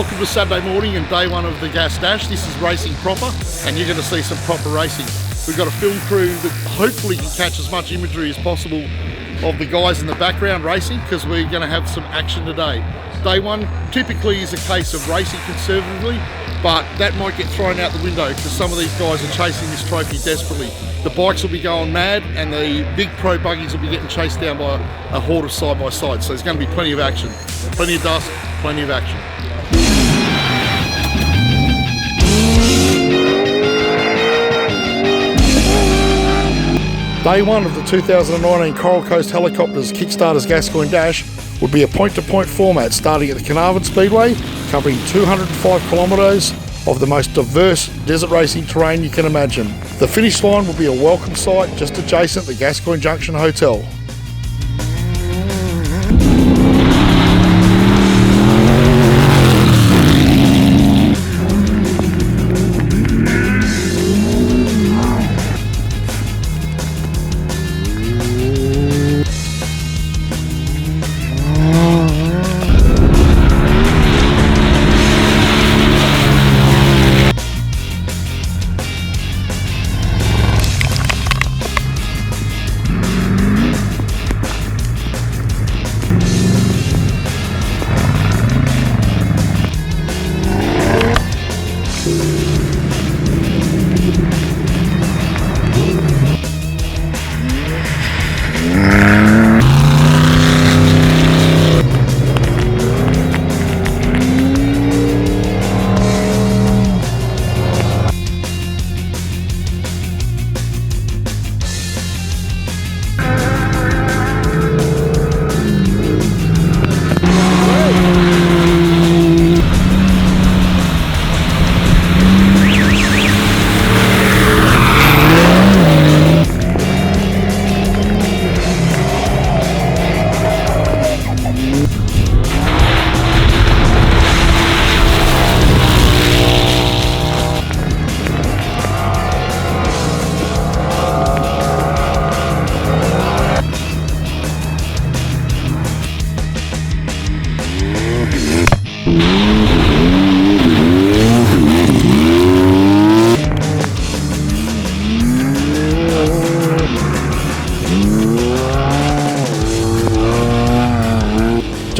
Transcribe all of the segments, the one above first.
Welcome to Saturday morning and day one of the Gas Dash. This is racing proper, and you're going to see some proper racing. We've got a film crew that hopefully can catch as much imagery as possible of the guys in the background racing, because we're going to have some action today. Day one typically is a case of racing conservatively, but that might get thrown out the window because some of these guys are chasing this trophy desperately. The bikes will be going mad and the big pro buggies will be getting chased down by a horde of side-by-sides. So there's going to be plenty of action, plenty of dust, plenty of action. Day one of the 2019 Coral Coast Helicopters Kickstarters Gascoyne Dash would be a point-to-point format starting at the Carnarvon Speedway, covering 205 kilometres of the most diverse desert racing terrain you can imagine. The finish line will be a welcome sight just adjacent the Gascoyne Junction Hotel.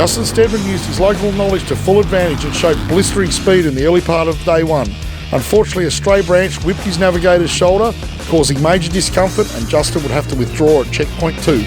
Justin Stedman used his local knowledge to full advantage and showed blistering speed in the early part of day one. Unfortunately, a stray branch whipped his navigator's shoulder, causing major discomfort, and Justin would have to withdraw at checkpoint 2.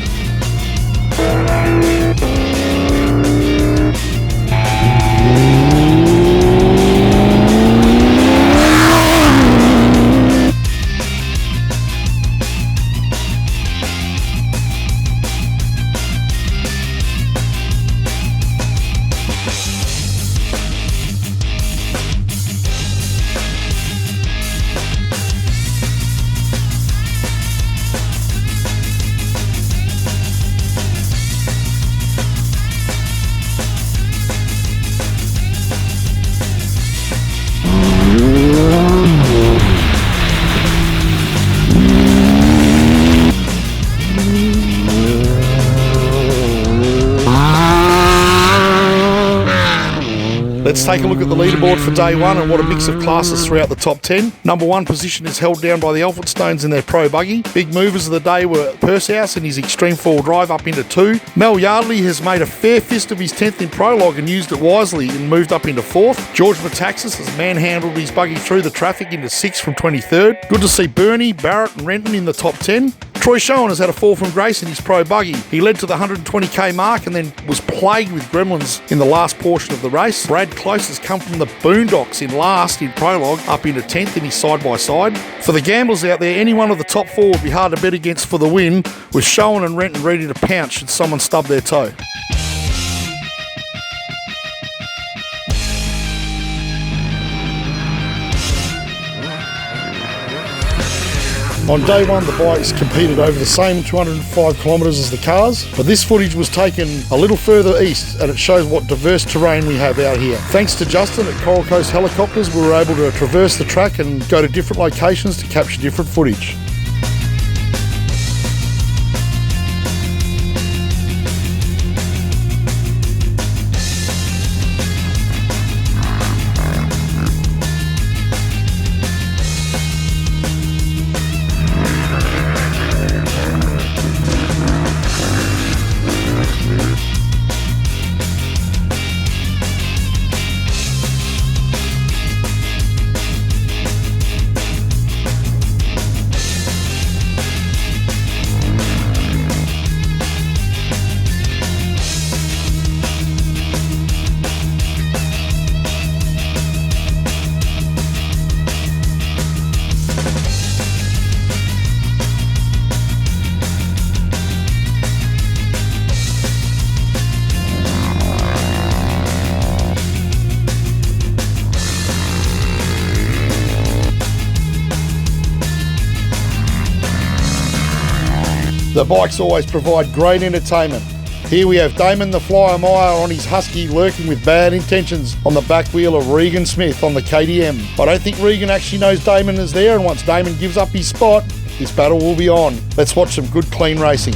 Let's take a look at the leaderboard for day one and what a mix of classes throughout the top 10. Number one position is held down by the Elphinstones in their pro buggy. Big movers of the day were Perseus and his extreme four drive up into 2. Mel Yardley has made a fair fist of his 10th in prologue and used it wisely and moved up into 4th. George Metaxas has manhandled his buggy through the traffic into 6th from 23rd. Good to see Bernie, Barrett and Renton in the top 10. Troy Schoen has had a fall from grace in his pro buggy. He led to the 120k mark and then was plagued with gremlins in the last portion of the race. Brad Close has come from the boondocks in last in prologue up into 10th in his side-by-side. For the gamblers out there, any one of the top 4 would be hard to bet against for the win, with Schoen and Renton ready to pounce should someone stub their toe. On day one, the bikes competed over the same 205 kilometres as the cars, but this footage was taken a little further east and it shows what diverse terrain we have out here. Thanks to Justin at Coral Coast Helicopters, we were able to traverse the track and go to different locations to capture different footage. The bikes always provide great entertainment. Here we have Damon the Flyer Meyer on his Husky lurking with bad intentions on the back wheel of Regan Smith on the KTM. I don't think Regan actually knows Damon is there, and once Damon gives up his spot, this battle will be on. Let's watch some good clean racing.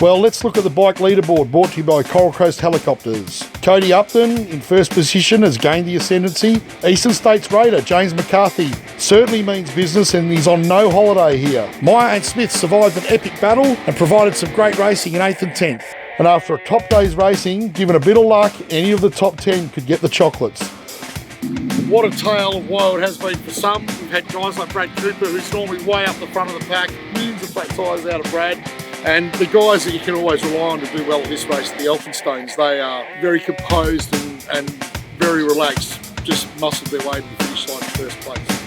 Well, let's look at the bike leaderboard brought to you by Coral Coast Helicopters. Cody Upton in first position has gained the ascendancy. Eastern States Raider James McCarthy certainly means business and he's on no holiday here. Meyer and Smith survived an epic battle and provided some great racing in 8th and 10th. And after a top day's racing, given a bit of luck, any of the top 10 could get the chocolates. What a tale of woe it has been for some. We've had guys like Brad Cooper, who's normally way up the front of the pack, millions of flat tyres out of Brad. And the guys that you can always rely on to do well at this race, the Elphinstones, they are very composed and very relaxed, just muscled their way to the finish line in first place.